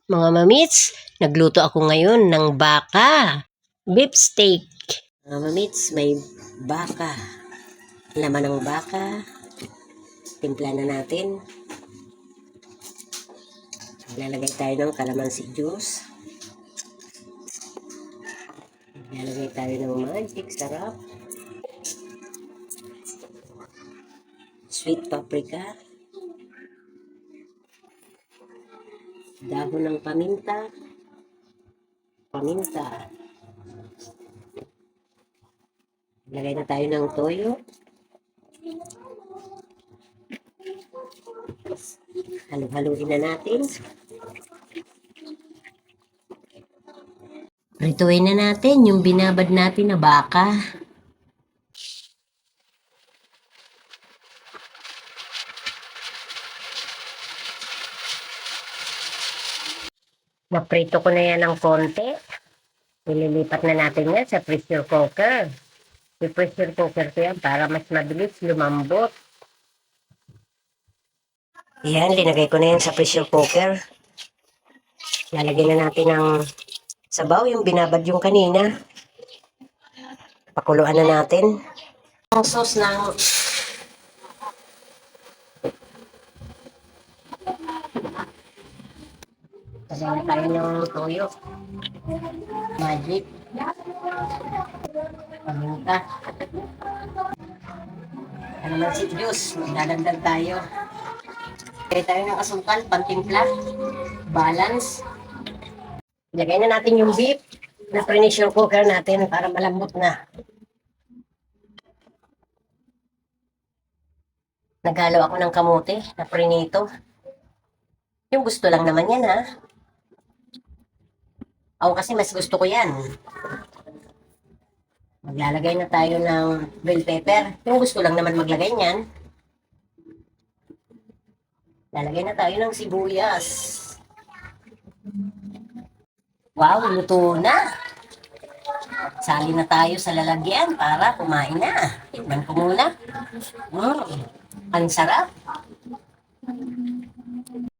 Mga mamits, nagluto ako ngayon ng baka. Beef steak. Mga mamits, may baka. Laman ng baka. Timpla na natin. Lalagay tayo ng calamansi juice. Lalagay tayo ng magic sarap. Sweet paprika. Dahon ng paminta. Lagay na tayo ng toyo. Halo-haluin na natin. Prituin na natin yung binabad natin na baka. Maprito ko na yan ng konti. Ililipat na natin yan sa pressure cooker. Yung pressure cooker ko yan para mas mabilis lumambot. Yan, linagay ko na yan sa pressure cooker. Lalagyan na natin ng sabaw, yung binabad yung kanina. Pakuluan na natin. Ang sauce ng Lagyan na tayo ng toyo. Magic. Paminta. Calamansi juice. Magdadagdag tayo. Lagay tayo ng asukal, pantimpla. Balance. Lagay na natin yung beef na pressure cooker natin para malambot na. Naghalo ako ng kamote na prinito. Yung gusto lang naman yan, ha? Ako kasi mas gusto ko yan. Maglalagay na tayo ng bell pepper. Yung gusto lang naman maglagay niyan. Lalagay na tayo ng sibuyas. Wow, luto na. Sali na tayo sa lalagyan para kumain na. Tignan ko muna. Ang sarap.